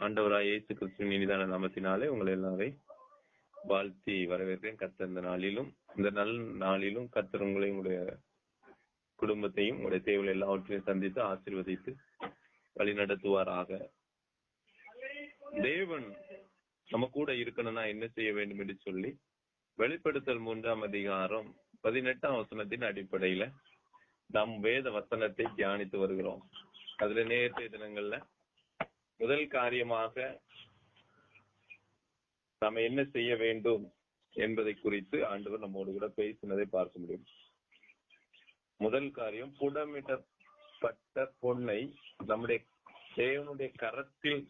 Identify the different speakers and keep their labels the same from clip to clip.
Speaker 1: ஆண்டவராய் இயேசு கிறிஸ்துவின் இனிதான நாமத்தினாலே உங்களை எல்லாரையும் வாழ்த்தி வரவேற்கிறேன். கர்த்தர் இந்த நாளிலும் இந்த நல்ல நாளிலும் கர்த்தர் உங்களை உங்களுடைய குடும்பத்தையும் உங்களுடைய தேவைகள் எல்லாவற்றையும் சந்தித்து ஆசீர்வதித்து வழி நடத்துவாராக. தேவன் நம்ம கூட இருக்கணும்னா என்ன செய்ய வேண்டும் என்று சொல்லி வெளிப்படுத்தல் 3ஆம் அதிகாரம் 18ஆம் வசனத்தின் அடிப்படையில நாம் வேத வசனத்தை தியானித்து வருகிறோம். அதுல நேற்றைய தினங்கள்ல முதல் காரியமாக நாம என்ன செய்ய வேண்டும் என்பதை குறித்து ஆண்டவர் நம்மோடு கூட பேசினதை பார்க்க முடியும். முதல் காரியம், புடமிடப்பட்ட பொன்னை நம்முடைய தேவனுடைய கரத்தில்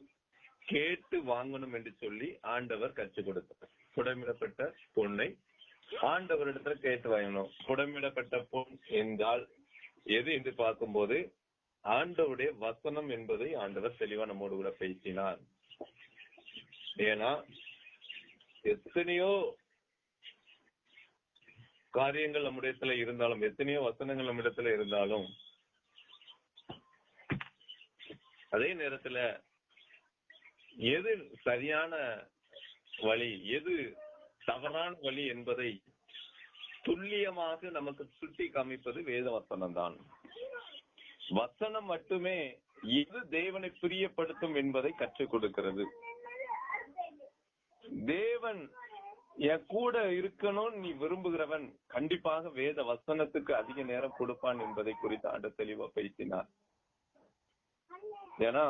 Speaker 1: கேட்டு வாங்கணும் என்று சொல்லி ஆண்டவர் கற்றுக் கொடுத்தார். புடமிடப்பட்ட பொன்னை ஆண்டவரிடத்துல கேட்டு வாங்கணும். புடமிடப்பட்ட பொன் என்றால் எது என்று பார்க்கும்போது ஆண்டவருடைய வசனம் என்பதை ஆண்டவர் தெளிவா நம்மோடு கூட பேசினார். ஏன்னா எத்தனையோ காரியங்கள் நம்மிடத்துல இருந்தாலும், எத்தனையோ வசனங்கள் நம்மிடத்துல இருந்தாலும், அதே நேரத்துல எது சரியான வழி, எது தவறான வழி என்பதை துல்லியமாக நமக்கு சுட்டி காமிப்பது வேத வசனம் தான். வசனம் மட்டுமே எது தேவனை பிரியப்படுத்தும் என்பதை கற்றுக் கொடுக்கிறது. தேவன் என் கூட இருக்கணும் நீ விரும்புகிறவன் கண்டிப்பாக வேத வசனத்துக்கு அதிக நேரம் கொடுப்பான் என்பதை குறித்து ஆண்டு தெளிவா பேசினார். ஏன்னா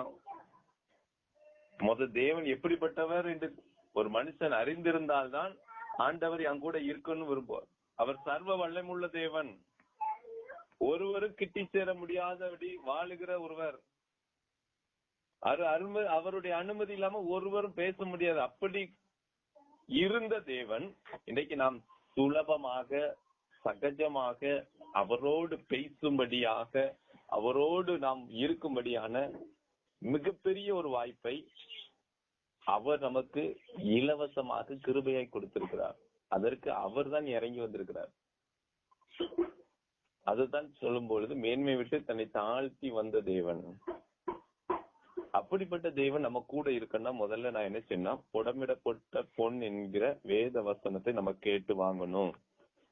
Speaker 1: தேவன் எப்படிப்பட்டவர் என்று ஒரு மனுஷன் அறிந்திருந்தால்தான் ஆண்டவர் என் கூட இருக்கணும்னு விரும்புவார். அவர் சர்வ வல்லமுள்ள தேவன், ஒருவரும் கிட்டி சேர முடியாதபடி வாழுகிற ஒருவர், அவருடைய அனுமதி இல்லாம ஒருவரும் பேச முடியாது. அப்படி இருந்த தேவன் இன்றைக்கு நாம் சுலபமாக சகஜமாக அவரோடு பேசும்படியாக, அவரோடு நாம் இருக்கும்படியான மிகப்பெரிய ஒரு வாய்ப்பை அவர் நமக்கு இலவசமாக கிருபையாய் கொடுத்திருக்கிறார். அதற்கு அவர் தான் இறங்கி வந்திருக்கிறார். அதுதான் சொல்லும் பொழுது மேன்மை விட்டு தன்னை தாழ்த்தி வந்த தேவன். அப்படிப்பட்ட தேவன் நம்ம கூட இருக்குன்னா முதல்ல நான் என்ன சொன்னா, புடமிடப்பட்ட பொன் என்கிற வேத வசனத்தை நம்ம கேட்டு வாங்கணும்.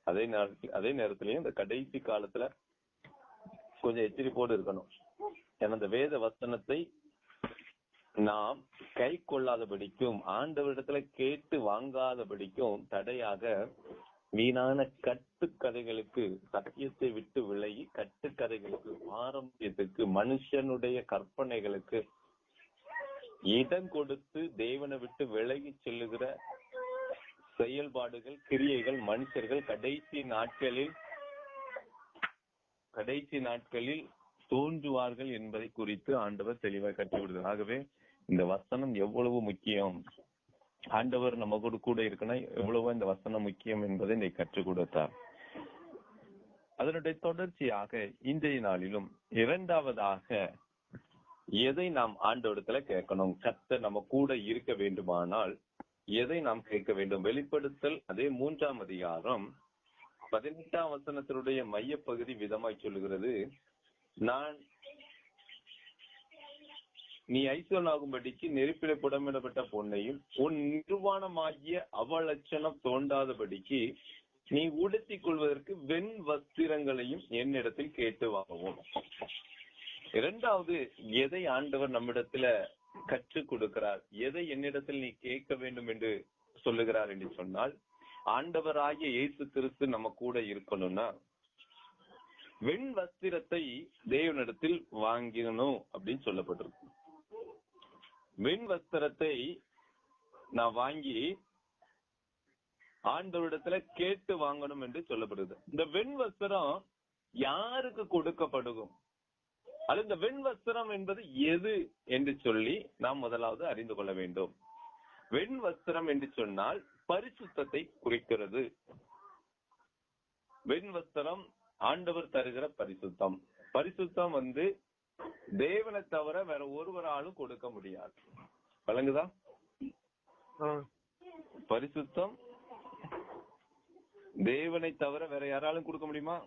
Speaker 1: அதே நேரத்திலயும் இந்த கடைசி காலத்துல கொஞ்சம் எச்சரிப்போடு இருக்கணும். ஏன்னா இந்த வேத வசனத்தை நாம் கை கொள்ளாதபடிக்கும், ஆண்டவரிடத்துல கேட்டு வாங்காதபடிக்கும் தடையாக வீணான கட்டுக்கதைகளுக்கு, சத்தியத்தை விட்டு விலகி கட்டுக்கதைகளுக்கு, பாரம்பரியத்துக்கு, மனுஷனுடைய கற்பனைகளுக்கு இடம் கொடுத்து தேவனை விட்டு விலகி செல்லுகிற செயல்பாடுகள், கிரியைகள் மனுஷர்கள் கடைசி நாட்களில் தோன்றுவார்கள் என்பதை குறித்து ஆண்டவர் தெளிவாக கற்றுக் கொடுத்தார். ஆகவே இந்த வசனம் எவ்வளவு முக்கியம், ஆண்டவர் நம்ம கூட இருக்கணும், எவ்வளவோ இந்த வசனம் முக்கியம் என்பதை நீ கற்றுக் கொடுத்தார். அதனுடைய தொடர்ச்சியாக இன்றைய நாளிலும் இரண்டாவதாக எதை நாம் ஆண்டவரிடத்துல கேட்கணும், கர்த்தர் நம்ம கூட இருக்க வேண்டுமானால் எதை நாம் கேட்க வேண்டும். வெளிப்படுத்தல் அதே 3ஆம் அதிகாரம் 18ஆம் வசனத்தினுடைய மையப்பகுதி விதமாய் சொல்லுகிறது, நீ ஐசோனாகும்படிக்கு நெருப்பிலே புடமிடப்பட்ட பொன்னையும் உன் நிர்வாணமாகிய அவலட்சணம் தோன்றாதபடிக்கு நீ உடுத்திக் கொள்வதற்கு வெண் வஸ்திரங்களையும் என்னிடத்தில் கேட்டு வாங்கவும். இரண்டாவது, எதை ஆண்டவர் நம்மிடத்துல கற்றுக் கொடுக்கிறார், எதை என்னிடத்தில் நீ கேட்க வேண்டும் என்று சொல்லுகிறார் என்று சொன்னால், ஆண்டவராகிய இயேசு கிறிஸ்து நம்ம கூட இருக்கணும்னா வெண் வஸ்திரத்தை தேவனிடத்தில் வாங்கணும் அப்படின்னு சொல்லப்பட்டிருக்கு. வெண் வஸ்திரத்தை நான் வாங்கி ஆண்டவரிடத்துல கேட்டு வாங்கணும் என்று சொல்லப்படுது. இந்த வெண் வஸ்திரம் யாருக்கு கொடுக்கப்படும், அது இந்த வெண் வஸ்திரம் என்பது எது என்று சொல்லி நாம் முதலாவது அறிந்து கொள்ள வேண்டும். வெண் வஸ்திரம் என்று சொன்னால் பரிசுத்தத்தை குறிக்கிறது. வெண் வஸ்திரம் ஆண்டவர் தருகிற பரிசுத்தம். பரிசுத்தம் தேவனை தவிர வேற ஒருவராலும் கொடுக்க முடியாது. வழங்குதா? பரிசுத்தம் தேவனை தவிர வேற யாராலும் கொடுக்க முடியுமா?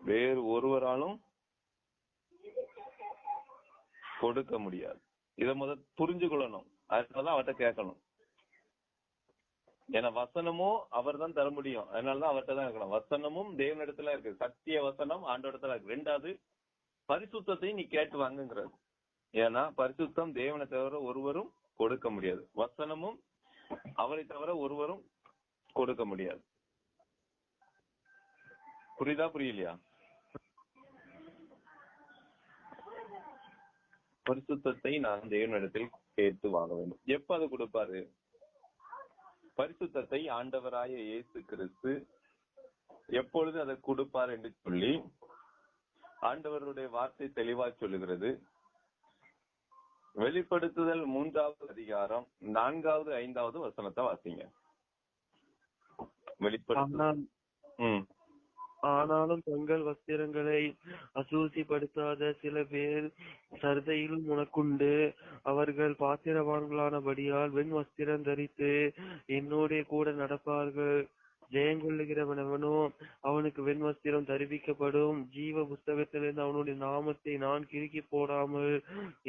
Speaker 1: வேறு ஒருவராலும் கொடுக்க முடியாது. இத புரிஞ்சு கொள்ளணும். அதனாலதான் அவர்கிட்ட கேட்கணும். ஏன்னா வசனமும் அவர் தான் தர முடியும். அதனாலதான் அவர்கிட்ட தான் இருக்கணும். வசனமும் தேவனிடத்துல இருக்கு. சத்திய வசனம் ஆண்டவரிடத்துல இருக்கு. ரெண்டாவது பரிசுத்தத்தையும் நீ கேட்டு வாங்குங்கிறது. ஏன்னா பரிசுத்தம் தேவனை தவிர ஒருவரும் கொடுக்க முடியாது. வசனமும் அவரை தவிர ஒருவரும் கொடுக்க முடியாது. புரியுதா புரியலையா? பரிசுத்தத்தை நான் தேவனிடத்தில் கேட்டு வாங்க வேண்டும். எப்ப அது கொடுப்பாரு? பரிசுத்தத்தை ஆண்டவராய இயேசு கிறிஸ்து எப்பொழுது அதை கொடுப்பார் என்று சொல்லி ஆண்டவருடைய வார்த்தை தெளிவா சொல்லுகிறது. வெளிப்படுத்துதல் 3வது அதிகாரம் 4வது 5வது வசனத்தை வாசிங்க.
Speaker 2: ஆனாலும் தங்கள் வஸ்திரங்களை அசூசிப்படுத்தாத சில பேர் சர்தையிலும் உனக்குண்டு. அவர்கள் பாத்திரவான்களானபடியால் வெண் வஸ்திரம் தரித்து என்னோட கூட நடப்பார்கள். ஜெயங்கொள்ளுகிறவனவனோ அவனுக்கு வெண் வஸ்திரம் தருவிக்கப்படும். ஜீவ புஸ்தகத்திலிருந்து அவனுடைய நாமத்தை நான் கிறுக்கி போடாமல்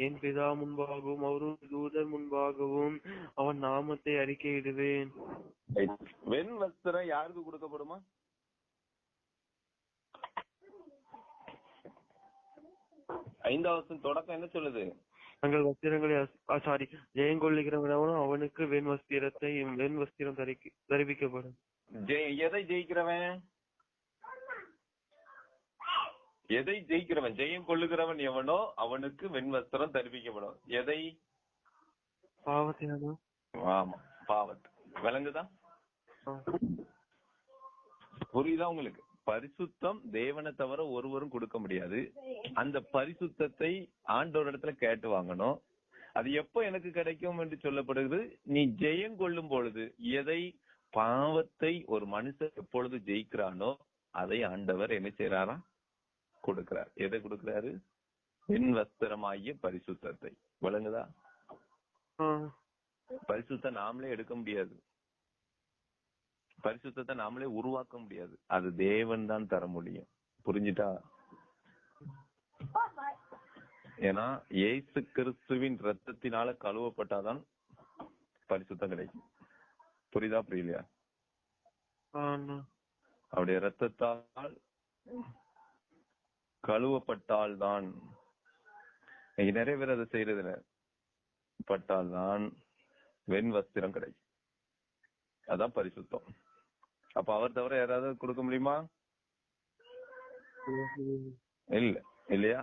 Speaker 2: என் பிதா முன்பாகவும் அவருடைய தூதர் முன்பாகவும் அவன் நாமத்தை அறிக்கையிடுவேன்.
Speaker 1: வெண் வஸ்திரம் யாருக்கு கொடுக்கப்படுமா? ஐந்தாவது தொடக்கம் என்ன சொல்லுது?
Speaker 2: தங்கள் வஸ்திரங்களை ஜெயங்கொள்ளுகிறவனவனும் அவனுக்கு வெண் வஸ்திரம் தருவிக்கப்படும்.
Speaker 1: எதை ஜெயிக்கிறவன்? எதை ஜெயிக்கிறவன்? ஜெயம் கொள்ளுகிறவன் எவனோ அவனுக்கு வெண் வஸ்திரம் தருவிக்கப்படும். எதை?
Speaker 2: பாவத்தினாலும்.
Speaker 1: ஆமா, பாவத்து. விளங்குதா? புரியுதா உங்களுக்கு? பரிசுத்தம் தேவனை தவிர ஒருவரும் கொடுக்க முடியாது. அந்த பரிசுத்தத்தை ஆண்டவர் இடத்துல கேட்டு வாங்கணும். அது எப்ப எனக்கு கிடைக்கும் என்று சொல்லப்படுகிறது? நீ ஜெயம் கொள்ளும் பொழுது. எதை? பாவத்தை ஒரு மனுஷன் எப்பொழுது ஜெயிக்கிறானோ அதை ஆண்டவர் என்ன செய்யறாரா? கொடுக்கிறார். எதை கொடுக்கிறாரு? வெண் வஸ்திரமாகிய பரிசுத்தத்தை. விளங்குதா? பரிசுத்த நாமளே எடுக்க முடியாது. பரிசுத்தத்தை நாமளே உருவாக்க முடியாது. அது தேவன் தான் தர முடியும். புரிஞ்சுட்டா? ஏன்னா இயேசு கிறிஸ்துவின் ரத்தத்தினால கழுவப்பட்டாதான் பரிசுத்தம் கிடைக்கும். புரியுதா புரியலையா? அவருடைய ரத்தத்தால் கழுவப்பட்டால் தான். நிறைய பேர் அதை செய்யறதுல பட்டால்தான் வெண் வஸ்திரம் கிடைக்கும். அதான் பரிசுத்தம். அப்ப அவர் தவிர யாராவது கொடுக்க முடியுமா? இல்ல, இல்லையா?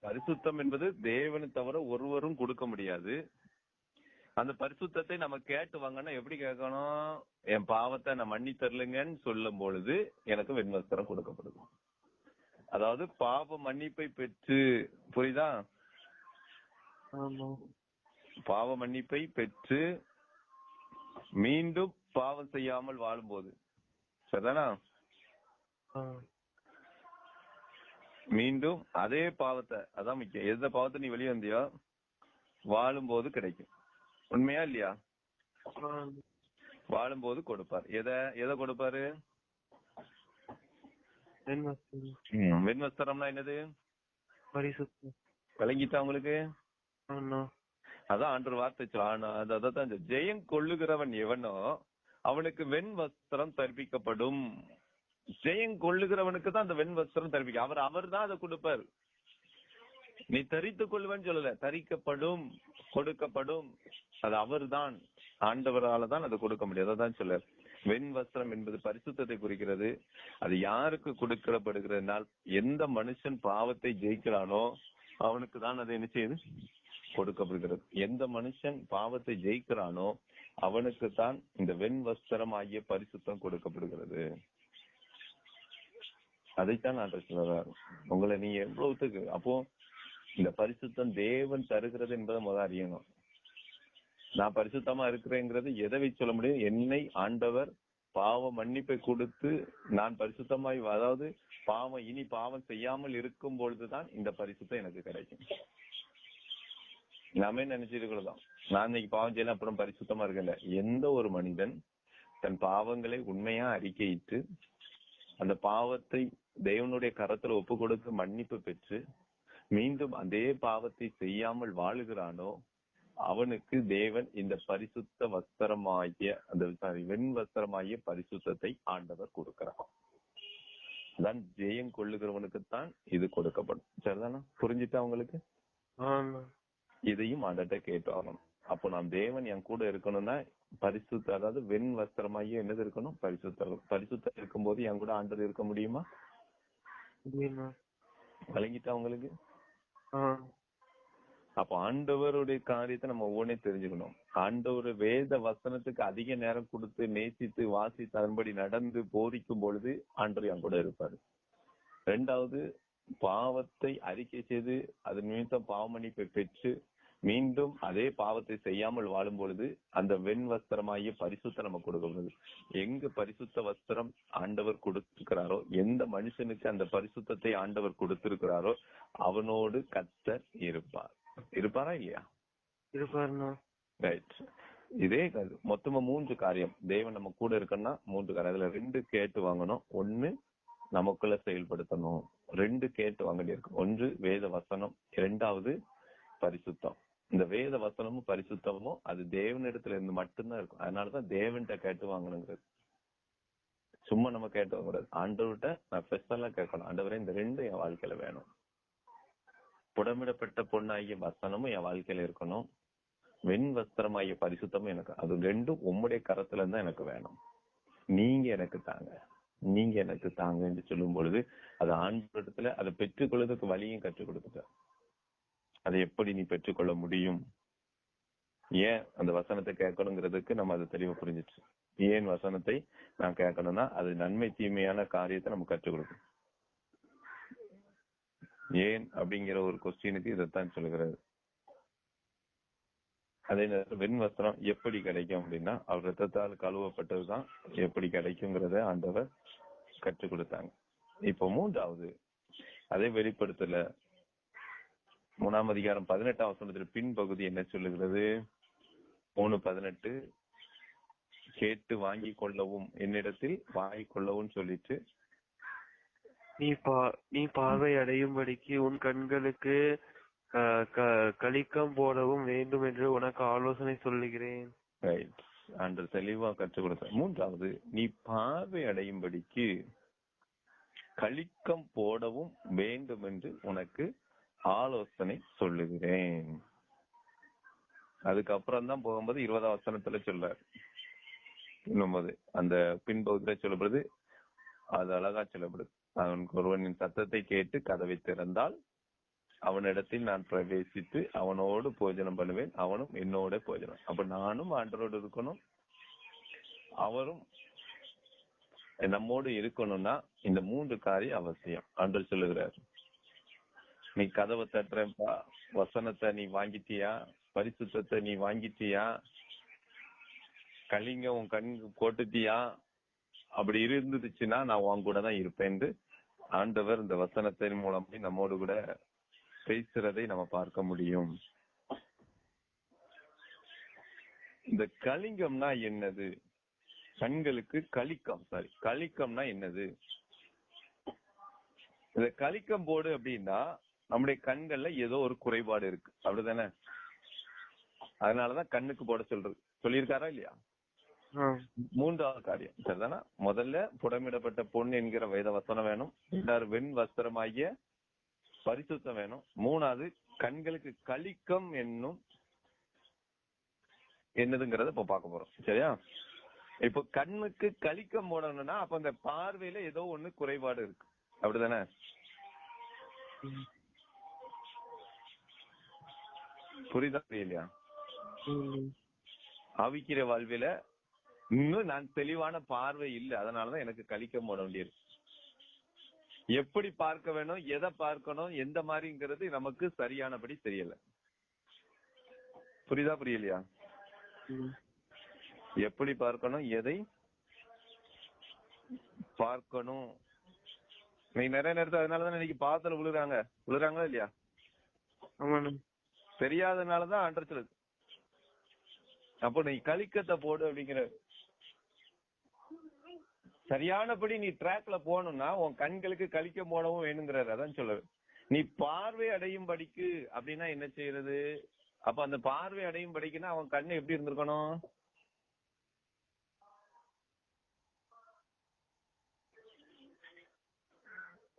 Speaker 1: பரிசுத்தம் என்பது தேவனை தவிர ஒருவரும் கொடுக்க முடியாது. அந்த பரிசுத்தத்தை நம்ம கேட்டு வாங்கன்னா எப்படி கேட்கணும்? என் பாவத்தை நான் மன்னி தரலுங்கன்னு சொல்லும் பொழுது எனக்கு வெண் வஸ்திரம் கொடுக்கப்படுது. அதாவது பாவ மன்னிப்பை பெற்று. புரியுதா? பாவ மன்னிப்பை பெற்று மீண்டும் பாவம் செய்யாமல் வாழும்போது. சரிதானா? மீண்டும் அதே பாவத்தை, அதான் முக்கியம். எந்த பாவத்தை நீ வெளியே வந்தியோ வாழும்போது கிடைக்கும். உண்மையா இல்லையா? வாழும்போது கொடுப்பார். எதை கொடுப்பாரு? வெண் வஸ்திரம்னா என்னது? பரிசுத்தம். விளங்கிட்டா உங்களுக்கு? அதான் ஆண்டவர் வார்த்தை. அதான் ஜெயம் கொள்ளுகிறவன் எவனோ அவனுக்கு வெண் வஸ்திரம் தரிப்பிக்கப்படும். ஜெயம் கொள்ளுகிறவனுக்கு தான் அந்த வெண் வஸ்திரம் தரிப்பிக்க. அவர் தான் அதை கொடுப்பார். நீ தரித்துக் கொள்வன்னு சொல்லல, தரிக்கப்படும், கொடுக்கப்படும். அது அவர் தான், ஆண்டவரால தான் அதை கொடுக்க முடியாது. அதான் சொல்ல வெண் வஸ்திரம் என்பது பரிசுத்தத்தை குறிக்கிறது. அது யாருக்கு கொடுக்கப்படுகிறதுனால் எந்த மனுஷன் பாவத்தை ஜெயிக்கிறானோ அவனுக்கு தான் அது என்ன செய்யுது? கொடுக்கப்படுகிறது. எந்த மனுஷன் பாவத்தை ஜெயிக்கிறானோ அவனுக்கு தான் இந்த வெண் வஸ்திரம் ஆகிய பரிசுத்தம் கொடுக்கப்படுகிறது. அதைத்தான் நான் சொல்றேன். உங்களை நீங்க எவ்வளவுத்துக்கு அப்போ இந்த பரிசுத்தம் தேவன் தருகிறது என்பதை முதல் அறியணும். நான் பரிசுத்தமா இருக்கிறேங்கிறது எதை வச்சு சொல்ல முடியும்? என்னை ஆண்டவர் பாவ மன்னிப்பை கொடுத்து நான் பரிசுத்தமாய், அதாவது இனி பாவம் செய்யாமல் இருக்கும் பொழுதுதான் இந்த பரிசுத்தம் எனக்கு கிடைக்கும். நாமே நினைச்சிருக்கிறோம், நான் இன்னைக்கு பாவம் செய்யல அப்புறம் பரிசுத்தமா இருக்கல. எந்த ஒரு மனிதன் தன் பாவங்களை உண்மையா அறிக்கையிட்டு அந்த பாவத்தை தேவனுடைய கரத்துல ஒப்பு கொடுத்து மன்னிப்பு பெற்று மீண்டும் அதே பாவத்தை செய்யாமல் வாழுகிறானோ அவனுக்கு தேவன் இந்த பரிசுத்த வஸ்திரமாகிய வெண் வஸ்திரமாகிய பரிசுத்தத்தை ஆண்டவர் கொடுக்கிறார். தான் ஜெயம் கொள்ளுகிறவனுக்குத்தான் இது கொடுக்கப்படும். சரிதானா? புரிஞ்சுட்டா உங்களுக்கு? இதையும் ஆண்டர்கிட்ட கேட்டு ஆகணும். அப்போ நான் தேவன் என் கூட இருக்கணும்னா பரிசுத்த, அதாவது வெண் வஸ்திரமாகிய என்னது இருக்கணும்? பரிசுத்தம் இருக்கும்போது என் கூட ஆண்டவர் இருக்க முடியுமா? விளங்கிட்டா உங்களுக்கு? அப்ப ஆண்டவருடைய காரியத்தை நம்ம ஒவ்வொன்றையும் தெரிஞ்சுக்கணும். ஆண்டவர் வேத வசனத்துக்கு அதிக நேரம் கொடுத்து நேசித்து வாசித்து அதன்படி நடந்து போதிக்கும் பொழுது ஆண்டவர் என் கூட இருப்பாரு. 2வது, பாவத்தை அறிக்கை செய்து அதன் நிமித்தம் பாவ மன்னிப்பை பெற்று மீண்டும் அதே பாவத்தை செய்யாமல் வாழும் பொழுது அந்த வெண் வஸ்திரமாகிய பரிசுத்தம் நம்ம கொடுக்கப்படுது. எங்க பரிசுத்த வஸ்திரம் ஆண்டவர் கொடுத்திருக்கிறாரோ, எந்த மனுஷனுக்கு அந்த பரிசுத்தத்தை ஆண்டவர் கொடுத்திருக்கிறாரோ அவனோடு கர்த்தர் இருப்பார். இருப்பாரா இல்லையா?
Speaker 2: இருப்பாருண்ணா.
Speaker 1: ரைட். இதே மொத்தமா 3 காரியம் தேவன் நம்ம கூட இருக்கணும்னா 3 காரியம். அதுல 2 கேட்டு வாங்கணும், 1 நமக்குள்ள செயல்படுத்தணும். 2 கேட்டு வாங்க இருக்கு. 1 வேத வசனம், 2வது பரிசுத்தம். இந்த வேத வசனமும் பரிசுத்தமும் அது தேவனிடத்துல இருந்து மட்டும்தான் இருக்கும். அதனாலதான் தேவன்கிட்ட கேட்டு வாங்கணுங்கிறது. சும்மா நம்ம கேட்டு வாங்க கூடாது. ஆண்டவர்கிட்ட நான் ஸ்பெஷலா கேட்கணும், ஆண்டவரே இந்த 2 என் வாழ்க்கையில வேணும். புடமிடப்பட்ட பொண்ணாகிய வசனமும் என் வாழ்க்கையில இருக்கணும், வெண் வஸ்திரமாகிய பரிசுத்தமும் எனக்கு. அது 2ம் உம்முடைய கரத்துல இருந்தா எனக்கு வேணும். நீங்க எனக்கு தாங்க, நீங்க எனக்கு தாங்க என்று சொல்லும் பொழுது அது ஆண்டவரிடத்துல அதை பெற்றுக்கொள்வதற்கு வழியும் கற்றுக் கொடுத்துட்டார். அதை எப்படி நீ பெற்றுக்கொள்ள முடியும், ஏன் அந்த வசனத்தை கேட்கணுங்கிறதுக்கு நம்ம அதை தெளிவா புரிஞ்சிச்சு. ஏன் வசனத்தை நான் கேட்கணும்னா அது நன்மை தீமையான காரியத்தை நம்ம கற்றுக் கொடுக்கும். ஏன் அப்படிங்கிற ஒரு கொஸ்டினுக்கு இதைத்தான் சொல்லுகிறது. அதே நேரத்தில் வெண் வஸ்திரம் எப்படி கிடைக்கும் அப்படின்னா அவர் ரத்தத்தால் கழுவப்பட்டதுதான் எப்படி கிடைக்குங்கிறத ஆண்டவர் கற்றுக் கொடுத்தாங்க. இப்போ 3வது அதே வெளிப்படுத்தல 3ஆம் அதிகாரம் 18ஆம் வசனத்தில் பின்பகுதி என்ன சொல்லுகிறது? 3:18 கேட்டு வாங்கி கொள்ளவும், என்னிடத்தில் வாங்கி கொள்ளவும் சொல்லிட்டு
Speaker 2: நீ பார்வை அடையும்படிக்கு உன் கண்களுக்கு கலிக்கம் போடவும் வேண்டும் என்று உனக்கு ஆலோசனை சொல்லுகிறேன்.
Speaker 1: அன்று தெளிவா கற்றுக் கொடுத்த. 3வது நீ பார்வை அடையும்படிக்கு கலிக்கம் போடவும் வேண்டும் என்று உனக்கு ஆலோசனை சொல்லுகிறேன். அதுக்கப்புறம் தான் போகும்போது 20ஆம் வசனத்துல சொல்றாரு. இன்னும்போது அந்த பின்பகுதியில சொல்லப்படுது, அது அழகா சொல்லப்படுது. அவனுக்கு ஒருவனின் சத்தத்தை கேட்டு கதவை திறந்தால் அவனிடத்தில் நான் பிரவேசித்து அவனோடு போஜனம் பண்ணுவேன், அவனும் என்னோட போஜனம். அப்ப நானும் ஆண்டவரோடு இருக்கணும், அவரும் நம்மோடு இருக்கணும்னா இந்த 3 காரியம் அவசியம். ஆண்டவர் சொல்லுகிறார், நீ கதவை தட்டுறப்பா, வசனத்தை நீ வாங்கிட்டியா, பரிசுத்தத்தை நீ வாங்கிட்டியா, கலிங்க உன் கண் போட்டுட்டியா, அப்படி இருந்துச்சுன்னா நான் உன் கூட தான் இருப்பேன். ஆண்டவர் இந்த வசனத்தின் மூலம் நம்மோடு கூட பேசுறதை நம்ம பார்க்க முடியும். இந்த கலிங்கம்னா என்னது? கண்களுக்கு கலிக்கம், சாரி கலிக்கம்னா என்னது? இந்த கலிக்கம் போடு அப்படின்னா நம்முடைய கண்கள்ல ஏதோ ஒரு குறைபாடு இருக்கு, அப்படிதானே? அதனாலதான் கண்ணுக்கு போட சொல்லியிருக்காரா இல்லையா? 3வது காரியம் சரிதானா? முதல்ல புடமிடப்பட்ட பொன் என்கிற வேத வசனம் வேணும், 2வது வெண் வஸ்திரமாகிய பரிசுத்தம் வேணும், 3வது கண்களுக்கு கலிக்கம் என்னதுங்கிறத இப்ப பார்க்க போறோம். சரியா? இப்ப கண்ணுக்கு கலிக்கம் போடணும்னா அப்ப அந்த பார்வையில ஏதோ ஒண்ணு குறைபாடு இருக்கு, அப்படிதானே? புரியுதா புரியலையா? ஆவிக்கிற வாழ்வில இன்னும் நான் தெளிவான பார்வை இல்லை, அதனாலதான் எனக்கு கலிக்கம் போட வேண்டியது. எப்படி பார்க்க வேணும், எதை பார்க்கணும், எந்த மாதிரிங்கிறது நமக்கு சரியானபடி தெரியல. புரியுதா புரியலையா? எப்படி பார்க்கணும், எதை பார்க்கணும். நீ நிறைய நேரத்தில் அதனாலதான் இன்னைக்கு பாத்துல விழுறாங்களா இல்லையா? தெரியாதனாலதான் ஆண்டவர். அப்போ நீ கலிக்கத்தை போடு அப்படிங்கிற சரியானபடி நீ ட்ராக்ல போகணும்னா உன் கண்களுக்கு கலிக்கம் போடவும் வேணுங்கிறாரு. அதான் சொல்லுது. நீ பார்வை அடையும் படிக்கு அப்படின்னா என்ன செய்யறது? அப்ப அந்த பார்வை அடையும் படிக்குன்னா அவன் கண்ணு எப்படி இருந்திருக்கணும்?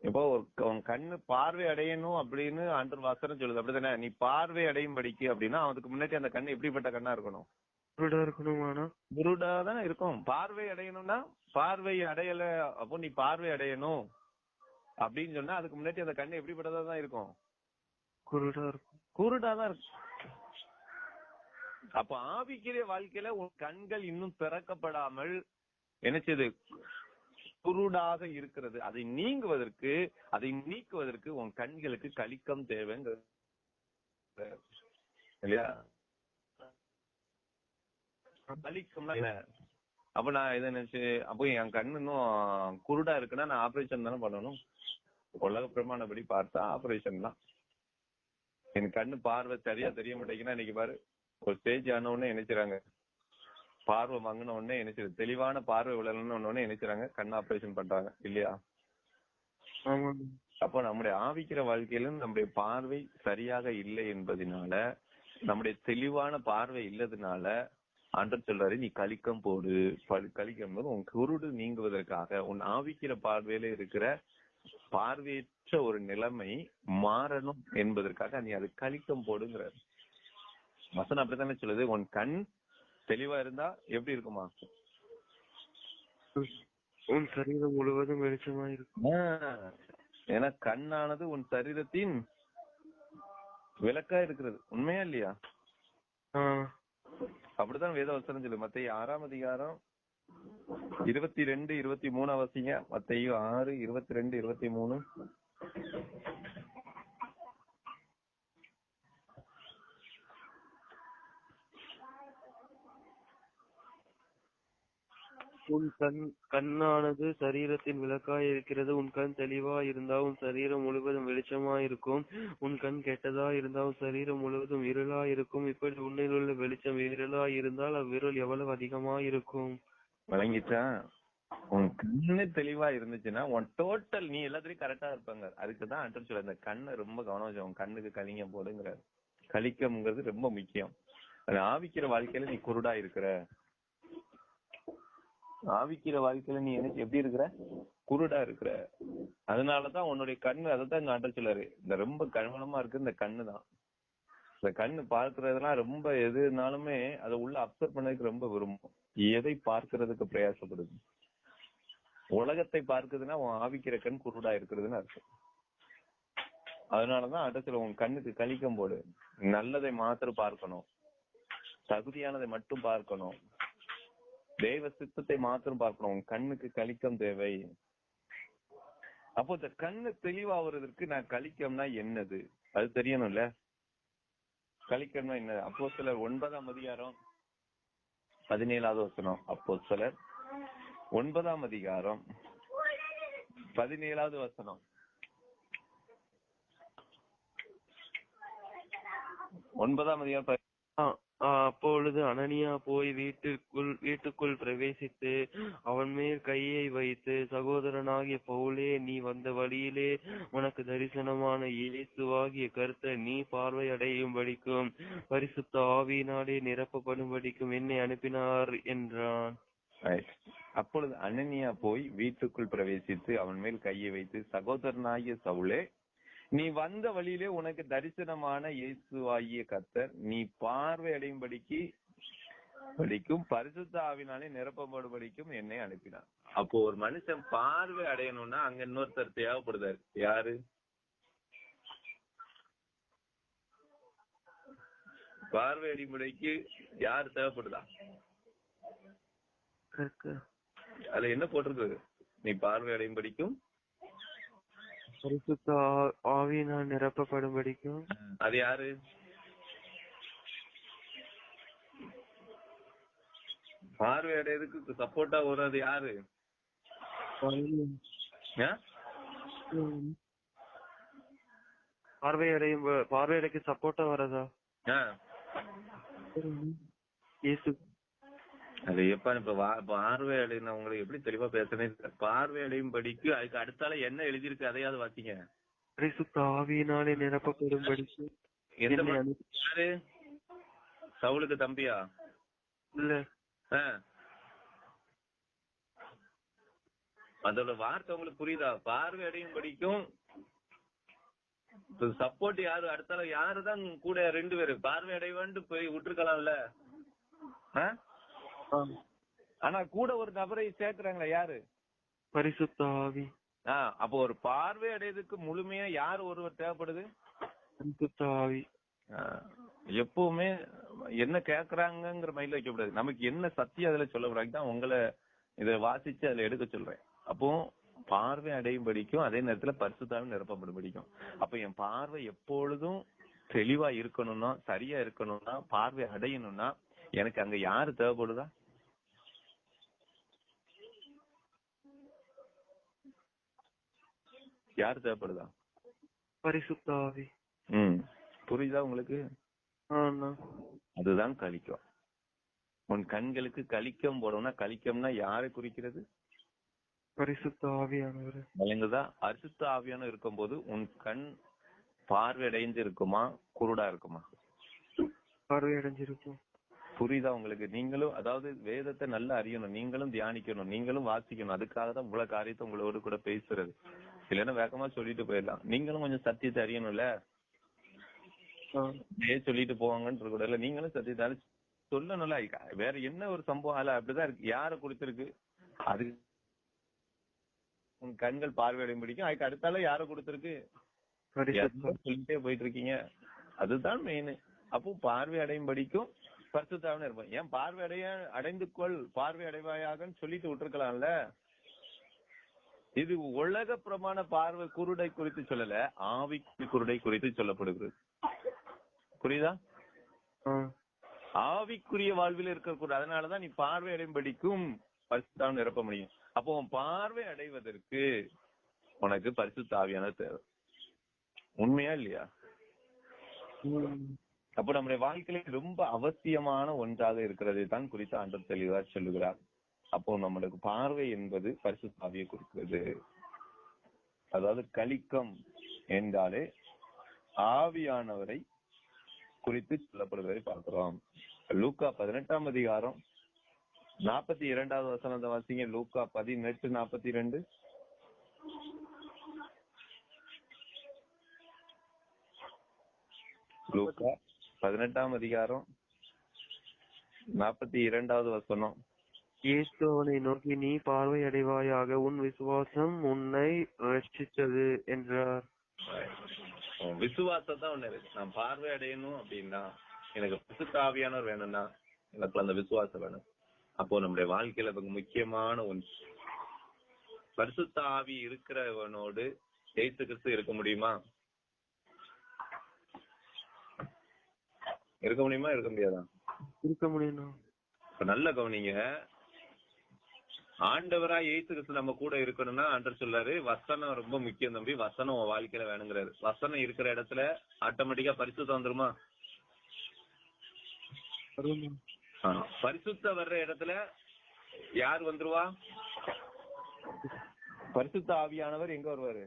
Speaker 1: இப்போ அவன் கண்ணு பார்வை அடையணும் அப்படின்னு ஆண்டவர் வசனம் சொல்லுது, அப்படிதானே? நீ பார்வை அடையும் படிக்கு அப்படின்னா அவனுக்கு முன்னாடி அந்த கண்ணு எப்படிப்பட்ட கண்ணா இருக்கணும்?
Speaker 2: குருடா இருக்கணுமாண்ணா?
Speaker 1: குருடா தான் இருக்கும். பார்வை அடையணும்னா பார்வை அடையல, அப்போ நீ பார்வை அடையணும் அப்படின்னு சொன்னா அதுக்கு முன்னாடி அந்த கண்ணு எப்படிப்பட்டதா தான் இருக்கும்?
Speaker 2: குருடா இருக்கும்.
Speaker 1: குருடா தான் இருக்கும். அப்ப ஆவிக்குரிய வாழ்க்கையில உன் கண்கள் இன்னும் திறக்கப்படாமல் என்ன செய்யுது? குருடாக இருக்கிறது. அதை நீக்குவதற்கு உன் கண்களுக்கு கலிக்கம் தேவைங்க இல்லையா? கலிக்கம்னா என்ன? அப்ப நான் இதை நினைச்சு, அப்போ என் கண்ணு இன்னும் குருடா இருக்குன்னா நான் ஆபரேஷன் தானே பண்ணணும். உலக பிரமாணப்படி பார்த்தா ஆபரேஷன் தான். என் கண்ணு பார்வை சரியா தெரிய மாட்டேங்குன்னா இன்னைக்கு பாரு, ஒரு ஸ்டேஜ் ஆன உடனே நினைச்சுறாங்க, பார்வை மங்கின உடனே நினைச்சிரு, தெளிவான பார்வை விழணும்னு உடனே நினைச்சுறாங்க, கண் ஆபரேஷன் பண்றாங்க இல்லையா? அப்போ நம்முடைய ஆவிக்கிற வாழ்க்கையில நம்முடைய பார்வை சரியாக இல்லை என்பதனால, நம்முடைய தெளிவான பார்வை இல்லதுனால ஆண்டவர் சொல்றாரு, நீ கலிக்கம் போடு. கலிக்கம் போது உன் குருடு நீங்குவதற்காக, உன் ஆவிக்கிற பார்வையில இருக்கிற பார்வையற்ற ஒரு நிலைமை மாறணும் என்பதற்காக நீ அது கலிக்கம் போடுங்கிற வசனம் அப்படித்தானே சொல்லுது. உன் கண் தெளிவா இருந்தா எப்படி இருக்குமா?
Speaker 2: உன் சரீரம் முழுவதும் வெளிச்சமா இருக்கும்.
Speaker 1: ஏன்னா கண்ணானது உன் சரீரத்தின் விளக்கா இருக்கிறது. உண்மையா இல்லையா? அப்படித்தான் வேதவசனம் சொல்லு. மத்தேயு 6ஆம் அதிகாரம் 22, 23 வாசிங்க. மத்தேயு 6, 22, 23.
Speaker 2: உன் கண்ணானது சரீரத்தின் விளக்காய் இருக்கிறது. உன் கண் தெளிவா இருந்தா உன் சரீரம் முழுவதும் வெளிச்சமா இருக்கும். உன் கண் கெட்டதா இருந்தா உன் சரீரம் முழுவதும் இருளா இருக்கும். இப்படி உன்னில் உள்ள வெளிச்சம் இருளா இருந்தால் அவ்விருள் எவ்வளவு அதிகமா இருக்கும்.
Speaker 1: வழங்கிச்சா? உன் கண்ணு தெளிவா இருந்துச்சுன்னா உன் டோட்டல் நீ எல்லாத்துலயும் கரெக்டா இருப்பாங்க. அதுக்குதான் ஆண்டவர் சொல்ல, இந்த கண்ணை ரொம்ப கவனம் வச்சு உன் கண்ணுக்கு கலிங்கம் போடுங்கிற. கலிக்கம்ங்கிறது ரொம்ப முக்கியம். அது ஆவிக்கிற வாழ்க்கையில நீ குருடா இருக்கிற, ஆவிக்கிற வாழ்க்கையில நீ எனக்கு எப்படி இருக்கிற? குருடா இருக்கிற. அதனாலதான் உன்னுடைய கண்ணு, அதைத்தான் இங்க ஆண்டவர் சொல்லாரு, இந்த ரொம்ப கவனமா இருக்கு இந்த கண்ணு தான். இந்த கண்ணு பார்க்கறதுலாம் ரொம்ப எதுனாலுமே அதை உள்ள அப்சர்வ் பண்ணதுக்கு ரொம்ப விரும்பும். எதை பார்க்கறதுக்கு பிரயாசப்படுது? உலகத்தை பார்க்குதுன்னா உன் ஆவிக்கிற கண் குருடா இருக்கிறதுன்னு அர்த்தம். அதனாலதான் அடுத்த உன் கண்ணுக்கு கலிக்கம் போடு. நல்லதை மாத்திரம் பார்க்கணும், தகுதியானதை மட்டும் பார்க்கணும், தெய்வ சித்தத்தை மாத்திரம் பார்க்கணும். உன் கண்ணுக்கு கலிக்கம் தேவை. அப்போ இந்த கண்ணு தெளிவாகிறதுக்கு நான் கலிக்கம்னா என்னது அது தெரியணும்ல. கலிக்கம்னா என்ன? அப்போஸ்தலர் 9ஆம் அதிகாரம் 17வது வசனம். அப்போஸ்தலர் 9ஆம் அதிகாரம் 17வது வசனம். 9ஆம் அதிகாரம்.
Speaker 2: அப்பொழுது அனனியா போய் வீட்டுக்குள் பிரவேசித்து அவன் மேல் கையை வைத்து, சகோதரனாகிய பவுலே, நீ வந்த வழியிலே உனக்கு தரிசனமான இயேசுவாகிய கர்த்தர் நீ பார்வை அடையும்படிக்கும் பரிசுத்த ஆவியினாலே நிரப்பப்படும்படிக்கும் என்னை அனுப்பினார் என்றான்.
Speaker 1: அப்பொழுது அனனியா போய் வீட்டுக்குள் பிரவேசித்து அவன் மேல் கையை வைத்து, சகோதரனாகிய சவுலே, நீ வந்த வழியிலே உனக்கு தரிசனமான இயேசுவாகிய கர்த்தர் நீ பார்வை அடையும்படிக்கும் பரிசுத்த ஆவினாலே நிரப்பப்படும்படிக்கும் என்னை அனுப்பினார். அப்போ ஒரு மனுஷன் பார்வை அடையணும்னா அங்க இன்னொருத்தர் தேவைப்படுதாரு. யாரு? பார்வை அடையும்படிக்கு யாரு தேவைப்படுதா? அதுல என்ன போட்டிருக்கு? நீ பார்வை அடையும்படிக்கும்
Speaker 2: பரிசுத்த ஆவியினால் நிரப்பப்படும்படிக்கும்.
Speaker 1: அது யாரு? பார்வை அடையறதுக்கு சப்போர்ட்டா வர்றது யாரு?
Speaker 2: பார்வையடைக்கு சப்போர்ட்டா வரதா?
Speaker 1: அது எப்ப இப்ப பார்வை அடையினவங்களுக்கு எப்படி தெளிவா பேசுறேன். பார்வை அடையும் படிக்கு அதுக்கு அடுத்தால என்ன எழுதியிருக்கு அதையாவது வாசிங்க.
Speaker 2: பரிசுத்த ஆவியினாலே நிரப்பப்படும்படிக்கு
Speaker 1: எந்த
Speaker 2: என்னை
Speaker 1: யாரு? சவுலுக்கு தம்பியா?
Speaker 2: இல்ல.
Speaker 1: ஆ. அதோட வார்த்தை உங்களுக்கு புரியுதா? பார்வை அடையும் படிக்கும் சப்போர்ட் யாரு? அடுத்தால யாருதான் கூட? 2 பேரு பார்வை அடைவான்ட்டு போய் விட்டுருக்கலாம்ல. ஆனா கூட ஒரு நபரை சேர்க்கிறாங்களா? யாரு?
Speaker 2: பரிசுத்த ஆவி.
Speaker 1: அப்போ ஒரு பார்வை அடையதுக்கு முழுமையா யார் ஒருவர் தேவைப்படுது?
Speaker 2: பரிசுத்த ஆவி.
Speaker 1: எப்பவுமே என்ன கேக்குறாங்கிற மைண்ட்ல வைக்க கூடாது. நமக்கு என்ன சத்தியம் அதுல சொல்ல போறாங்க தான் உங்களை இதை வாசிச்சு அதுல எடுக்க சொல்றேன். அப்போ பார்வை அடையும் படிக்கும், அதே நேரத்துல பரிசுத்தாவின் நிரப்பப்படும் படிக்கும். அப்ப என் பார்வை எப்பொழுதும் தெளிவா இருக்கணும்னா, சரியா இருக்கணும்னா, பார்வை அடையணும்னா எனக்கு அங்க யாரு தேவைப்படுதா? யாரு தேவைப்படுதா?
Speaker 2: பரிசுத்த ஆவி.
Speaker 1: புரியுதா உங்களுக்கு? அதுதான் கலிக்கம். உன் கண்களுக்கு கலிக்கம் போடணும்னா, கலிக்கம்னா யாரை குறிக்கிறது?
Speaker 2: பரிசுத்த ஆவியானவர்.
Speaker 1: விளங்குதா? பரிசுத்த ஆவியானவர் இருக்கும்போது உன் கண் பார்வை அடைஞ்சு இருக்குமா, குருடா இருக்குமா?
Speaker 2: பார்வை அடைஞ்சிருக்கும்.
Speaker 1: புரியுதா உங்களுக்கு? நீங்களும் அதாவது வேதத்தை நல்லா அறியணும், நீங்களும் தியானிக்கணும், நீங்களும் வாசிக்கணும். அதுக்காக தான் இவ்வளவு காரியத்தை உங்களோடு கூட பேசுறது. இல்லைன்னா வேகமா சொல்லிட்டு போயிடலாம். நீங்களும் கொஞ்சம் சத்தியத்தை அறியணும்ல. சொல்லிட்டு போவாங்கன்னு கூட இல்ல, நீங்களும் சத்தியத்தை சொல்லணும்ல. வேற என்ன ஒரு சம்பவம் அல்ல, அப்படிதான் இருக்கு. யார கொடுத்திருக்கு? அது உன் கண்கள் பார்வையடையும் பிடிக்கும். அதுக்கு அடுத்தால யார கொடுத்திருக்கு? சொல்லிட்டே போயிட்டு இருக்கீங்க. அதுதான் மெயின். அப்போ பார்வை அடையும் படிக்கும் பரிசுத்தாவின் இருப்போம். ஏன் பார்வை அடைந்து கொள், பார்வை அடைவாயாகன்னு சொல்லிட்டு விட்டுருக்கலாம்ல. இது உலக பிரமாண பார்வை குருடை குறித்து சொல்லல, ஆவி குருடை குறித்து சொல்லப்படுகிறது. புரியுதா? ஆவிக்குரிய வாழ்வில் இருக்க. அதனாலதான் நீ பார்வை அடையும் படிக்கும் பரிசுத்தாவின் நிரப்ப முடியும். அப்போ பார்வை அடைவதற்கு உனக்கு பரிசுத்த ஆவியான தேவை. உண்மையா இல்லையா? அப்போ நம்முடைய வாழ்க்கையில ரொம்ப அவசியமான ஒன்றாக இருக்கிறதை தான் குறித்து ஆண்டவர் தெளிவா சொல்லுகிறார். அப்போ நம்மளுக்கு பார்வை என்பது பரிசுத்த ஆவியை குறிக்கிறது. அதாவது கலிக்கம் என்றாலே ஆவியானவரை குறித்து சொல்லப்படுவதை பார்க்கிறோம். லூக்கா 18ஆம் அதிகாரம் 42வது வசனத்தை வாசிங்க. லூக்கா 18:42. லூக்கா 18ஆம் அதிகாரம் 42வது வசனம்.
Speaker 2: இயேசு அவனை நோக்கி, நீ பார்வை அடைவாயாக, உன் விசுவாசம் உன்னை ரட்சித்தது என்றார்.
Speaker 1: விசுவாசம் தான் ஒண்ணு. நான் பார்வை அடையணும் அப்படின்னா எனக்கு பரிசுத்த ஆவியானவர் வேணும்னா எனக்கு அந்த விசுவாசம் வேணும். அப்போ நம்முடைய வாழ்க்கையில முக்கியமான ஒன்று, பரிசுத்த ஆவி இருக்கிறவனோடு இயேசு கிறிஸ்து இருக்க முடியுமா? இருக்க முடியுமா? இருக்க முடியாதா?
Speaker 2: இருக்க முடியும்.
Speaker 1: நல்ல கவனிங்க. ஆண்டவரா இயேசு கிறிஸ்து நம்ம கூட இருக்கணும்னா ஆண்டவர் சொல்றாரு, வசனம் ரொம்ப முக்கியம் தம்பி, வசனம் உன் வாழ்க்கையில வேணுங்கிறாரு. வசனம் இருக்கிற இடத்துல ஆட்டோமேட்டிக்கா பரிசுத்தம் வந்துருமா? பரிசுத்த வர்ற இடத்துல யார் வந்துருவா? பரிசுத்த ஆவியானவர் எங்க வருவாரு?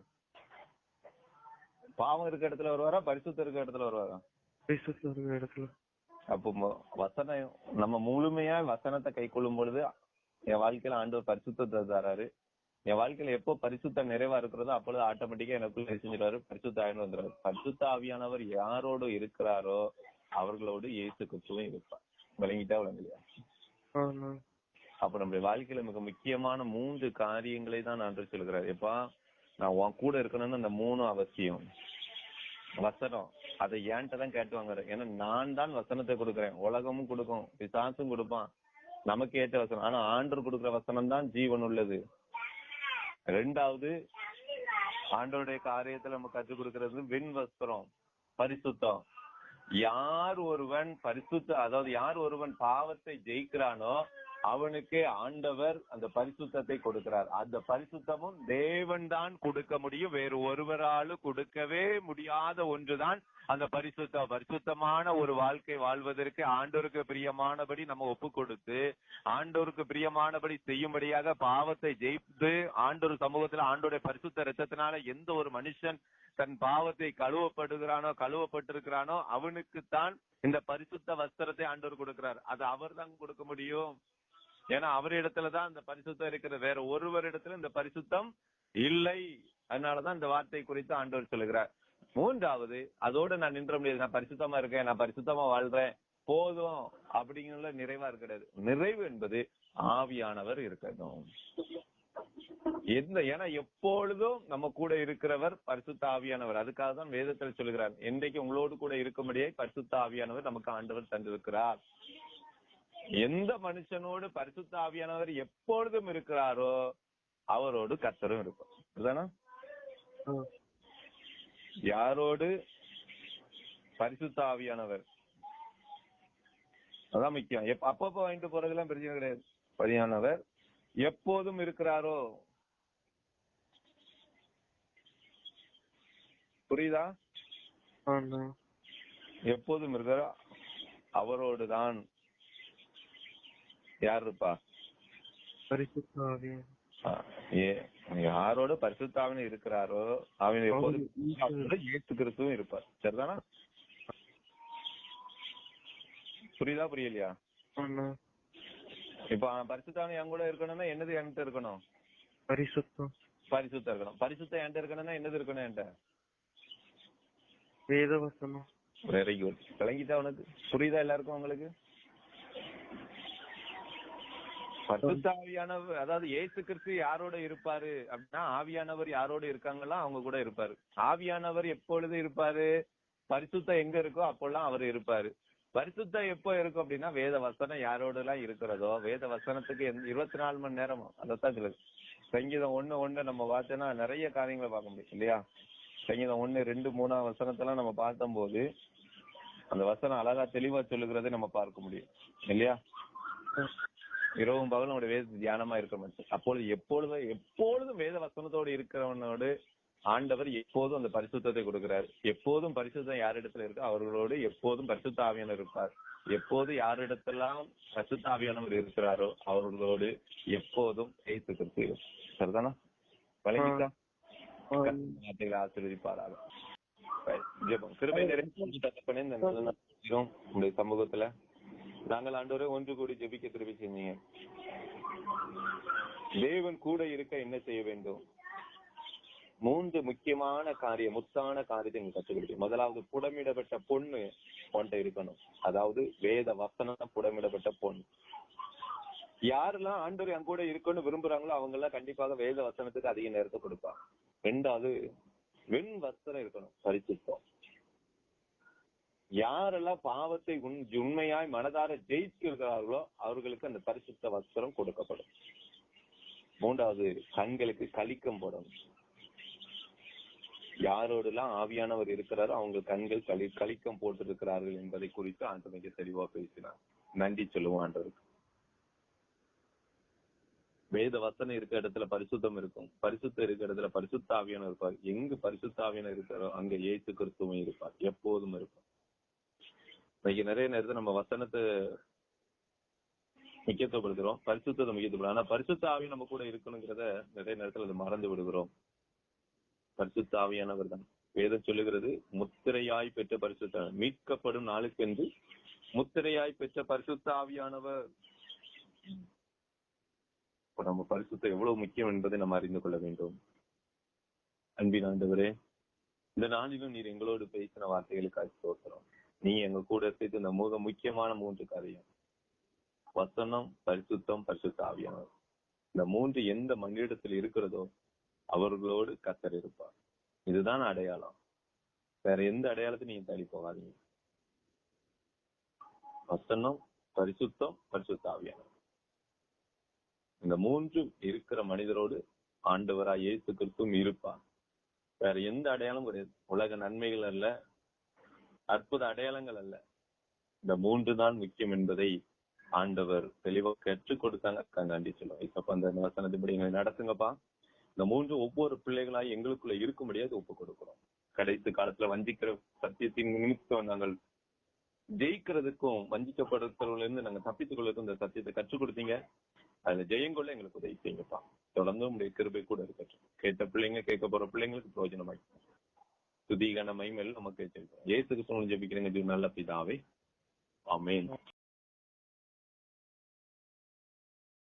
Speaker 1: பாவம் இருக்க இடத்துல வருவாரா, பரிசுத்த இருக்க இடத்துல வருவாரா?
Speaker 2: பரிசுத்த இருக்க இடத்துல.
Speaker 1: அப்போ வசனம் நம்ம முழுமையா வசனத்தை கை கொள்ளும் பொழுது என் வாழ்க்கையில ஆண்டவர் பரிசுத்தத்தை தராரு. என் வாழ்க்கையில எப்போ பரிசுத்த நிறைவா இருக்கிறதோ அப்பொழுது ஆட்டோமேட்டிக்கா எனக்குள்ள செஞ்சிருவாரு, பரிசுத்த ஆவியானவர் வந்துருவாரு. பரிசுத்த ஆவியானவர் யாரோடு இருக்கிறாரோ அவர்களோடு இயேசு கிறிஸ்துவும் இருப்பார். விளங்கிட்டா? விளங்கலையா? அப்ப நம்முடைய வாழ்க்கையில மிக முக்கியமான 3 காரியங்களை தான் ஆண்டவர் சொல்கிறார். எப்பா, நான் உன் கூட இருக்கணும்னு அந்த 3 அவசியம். வசனம் அதை ஏன்ட்ட தான் கேட்டுவாங்க. ஏன்னா நான் தான் வசனத்தை கொடுக்குறேன். உலகமும் கொடுக்கும், பிசாசும் கொடுப்பான், நமக்கு ஏற்ற வசனம். ஆனா ஆண்டவர் கொடுக்குற வசனம் தான் ஜீவன் உள்ளது. 2வது, ஆண்டவருடைய காரியத்துல நம்ம கற்றுக் கொடுக்கறது வெண் வஸ்திரம், பரிசுத்தம். யார் ஒருவன் பரிசுத்த, அதாவது யார் ஒருவன் பாவத்தை ஜெயிக்கிறானோ அவனுக்கு ஆண்டவர் அந்த பரிசுத்தத்தை கொடுக்கிறார். அந்த பரிசுத்தமும் தேவன் தான் கொடுக்க முடியும். வேறு ஒருவராலும் கொடுக்கவே முடியாத ஒன்றுதான் அந்த பரிசுத்தமான ஒரு வாழ்க்கை வாழ்வதற்கு ஆண்டவருக்கு பிரியமானபடி நம்ம ஒப்பு கொடுத்து ஆண்டவருக்கு பிரியமானபடி செய்யும்படியாக பாவத்தை ஜெயித்து ஆண்டவர் சமூகத்துல ஆண்டோடைய பரிசுத்த ரத்தத்தினால எந்த ஒரு மனுஷன் தன் பாவத்தை கழுவப்பட்டிருக்கிறானோ அவனுக்குத்தான் இந்த பரிசுத்த வஸ்திரத்தை ஆண்டவர் கொடுக்கிறார். அது அவர் தான் கொடுக்க முடியும். ஏன்னா அவர் இடத்துலதான் இந்த பரிசுத்தம் இருக்கிறது. வேற ஒருவர் இடத்துல இந்த பரிசுத்தம் இல்லை. அதனாலதான் இந்த வார்த்தை குறித்து ஆண்டவர் சொல்லுகிறார். மூன்றாவது, அதோட நான் நின்ற முடியாது. நான் பரிசுத்தமா இருக்கேன், நான் பரிசுத்தமா வாழ்றேன், போதும் அப்படிங்கிற நிறைவா இருக்கிறது. நிறைவு என்பது ஆவியானவர் இருக்கணும். ஏன்னா எப்பொழுதும் நம்ம கூட இருக்கிறவர் பரிசுத்த ஆவியானவர். அதுக்காக தான் வேதத்தில் சொல்லுகிறார், என்றைக்கு உங்களோடு கூட இருக்கும்படியே பரிசுத்த ஆவியானவர் நமக்கு ஆண்டவர் தந்திருக்கிறார். எந்த மனுஷனோடு பரிசுத்த ஆவியானவர் எப்பொழுதும் இருக்கிறாரோ அவரோடு கர்த்தரும் இருக்கும். அதுதானா? யாரோடு பரிசுத்த ஆவியானவர், அதான் முக்கியம். அப்பப்ப வாங்கிட்டு போறதெல்லாம் பிரச்சனை கிடையாது. ஆவியானவர் எப்போதும் இருக்கிறாரோ, புரியுதா? எப்போதும் இருக்கிறாரோ அவரோடுதான் யார் இருப்பா? பரிசுத்த ஆவியானவர். யாரோட பரிசுத்த ஆவியானவர் இருக்கிறாரோ அவன் எப்போதும் இயேசு கிறிஸ்துவும் இருப்பார். சரிதானா? புரியுதா புரியலையா? இப்ப பரிசுத்த ஆவியானவர் என் கூட இருக்கணும்னா என்னது என்கிட்ட இருக்கணும்? பரிசுத்தம் இருக்கணும். பரிசுத்தம் என்கிட்ட இருக்கணும்னா என்னது இருக்கணும்? என்கிட்ட வேதவசனம். Very good. விளங்கிட்டா உனக்கு? புரியுதா எல்லாருக்கும் உங்களுக்கு? பரிசுத்த ஆவியானவர், அதாவது இயேசு கிறிஸ்து யாரோட இருப்பாரு அப்படின்னா ஆவியானவர் யாரோட இருக்காங்களோ அவங்க கூட இருப்பாரு. ஆவியானவர் எப்பொழுது இருப்பாரு? பரிசுத்தம் எங்க இருக்கோ அப்பெல்லாம் அவர் இருப்பாரு. பரிசுத்தம் எப்போ இருக்கும் அப்படின்னா வேத வசனம் யாரோட எல்லாம் இருக்கிறதோ, வேத வசனத்துக்கு 24 மணி நேரமும். அதைத்தான் சொல்லுது. சங்கீதம் 1:1 நம்ம பார்த்தோம்னா நிறைய காரியங்களை பார்க்க முடியும் இல்லையா? சங்கீதம் 1, 2, 3 வசனத்தெல்லாம் நம்ம பார்த்தும் போது அந்த வசனம் அழகா தெளிவா சொல்லுகிறதை நம்ம பார்க்க முடியும் இல்லையா? இரவும் பகலும் நம்முடைய வேத தியானமா இருக்க மாட்டோம். அப்பொழுது எப்பொழுதும் வேத வசனத்தோடு இருக்கிறவனோடு ஆண்டவர் எப்போதும் அந்த பரிசுத்தத்தை கொடுக்கிறார். எப்போதும் பரிசுத்தம் யாரிடத்துல இருக்கோ அவர்களோடு எப்போதும் பரிசுத்த ஆவியானவர் இருப்பார். எப்போது யாரிடத்தெல்லாம் பரிசுத்த ஆவியானவர் இருக்கிறாரோ அவர்களோடு எப்போதும் இயேசு கிறிஸ்து. சரிதானா? வழங்கிட்டா? ஆசீர்வதிப்பாராக. ஜெபம். கிருபை நிறைந்த தகப்பனே, உங்களுடைய சமூகத்துல நாங்கள் ஆண்டவரே ஒன்று கூடி ஜெபிக்க கிருபை செஞ்சீங்க. தேவன் கூட இருக்க என்ன செய்ய வேண்டும்? 3 முக்கியமான காரியம், முத்தான காரியத்தை நீங்க கற்றுக் கொடுப்பீங்க. முதலாவது, புடமிடப்பட்ட பொண்ணு உன்கிட்ட இருக்கணும். அதாவது வேத வசனம் புடமிடப்பட்ட பொண்ணு. யாரெல்லாம் ஆண்டவர் என் கூட இருக்கணும்னு விரும்புறாங்களோ அவங்க எல்லாம் கண்டிப்பாக வேத வசனத்துக்கு அதிக நேரத்தை கொடுப்பாங்க. 2வது, வெண் வஸ்திரம் இருக்கணும், பரிசுத்தம். யாரெல்லாம் பாவத்தை உண்மையாய் மனதார ஜெயிக்கிறார்களோ அவர்களுக்கு அந்த பரிசுத்த வஸ்திரம் கொடுக்கப்படும். 3வது, கண்களுக்கு கலிக்கம் போடணும். யாரோடெல்லாம் ஆவியானவர் இருக்கிறாரோ அவங்க கண்கள் கலிக்கம் போட்டு இருக்கிறார்கள் என்பதை குறித்து ஆண்டவர் மிக தெளிவா பேசினார். நன்றி சொல்லுவோம் ஆண்டவருக்கு. வேத வசனம் இருக்க இடத்துல பரிசுத்தம் இருக்கும். பரிசுத்தம் இருக்க இடத்துல பரிசுத்த ஆவியானவர் இருப்பார். எங்கு பரிசுத்த ஆவியானவர் இருக்கிறாரோ அங்க இயேசு கிறிஸ்துவும் இருப்பார், எப்போதும் இருப்பார். இன்னைக்கு நிறைய நேரத்தில் நம்ம வசனத்தை முக்கியத்துவப்படுத்துறோம், பரிசுத்தத்தை முக்கியத்துவம். ஆனா பரிசுத்த ஆவி நம்ம கூட இருக்கணுங்கிறத நிறைய நேரத்தில் அதை மறந்து விடுகிறோம். பரிசுத்த ஆவியானவர் தான் வேதம் சொல்லுகிறது. முத்திரையாய் பெற்ற பரிசுத்த, மீட்கப்படும் நாளுக்கென்று முத்திரையாய் பெற்ற பரிசுத்த ஆவியானவர். நம்ம பரிசுத்தம் எவ்வளவு முக்கியம் என்பதை நம்ம அறிந்து கொள்ள வேண்டும். அன்பின் ஆண்டவரே, இந்த நாளிலும் நீர் எங்களோடு பேசின வார்த்தைகளுக்காக ஸ்தோத்திரம். நீ எங்க கூட சேர்த்து இந்த முக்கியமான 3 காரியம், வசனம், பரிசுத்தம், பரிசுத்த ஆவியானவர், இந்த 3 எந்த மனிதத்தில் இருக்கிறதோ அவர்களோடு கர்த்தர் இருப்பார். இதுதான் அடையாளம். வேற எந்த அடையாளத்தையும் நீங்க தள்ளி போகாதீங்க. வசனம், பரிசுத்தம், பரிசுத்த ஆவியானவர், இந்த 3 இருக்கிற மனிதரோடு ஆண்டவராய் இயேசு கிறிஸ்துவும் இருப்பார். வேற எந்த அடையாளம் கிடையாது. உலக நன்மைகள் அல்ல, அற்புத அடையாளங்கள் அல்ல, இந்த 3 தான் முக்கியம் என்பதை ஆண்டவர் தெளிவா கற்றுக் கொடுத்தாங்க. கண்டாண்டி சொல்லுவோம். இப்ப அந்த வசனத்தின்படி எங்களை நடத்துங்கப்பா. இந்த மூன்று ஒவ்வொரு பிள்ளைகளாய் எங்களுக்குள்ள இருக்க முடியாது ஒப்பு கொடுக்கிறோம். கடைசி காலத்துல வஞ்சிக்கிற சத்தியத்தின் நிமித்தம் நாங்கள் ஜெயிக்கிறதுக்கும் வஞ்சிக்கப்படுறதுல இருந்து நாங்க தப்பித்துக் கொள்வதற்கும் இந்த சத்தியத்தை கற்றுக் கொடுத்தீங்க. அதுல ஜெயங்கொள்ள எங்களுக்கு உதவி செய்யுங்கப்பா. தொடர்ந்து உங்களுடைய கிருபை கூட இருக்கட்டும். கேட்ட பிள்ளைங்க, கேட்க போற பிள்ளைங்களுக்கு பிரயோஜனமாய் துதிகான மைமேல் நமக்கு இயேசு கிறிஸ்துவின் ஜெபிக்கிறேங்க நல்ல பிதாவே. ஆமென்.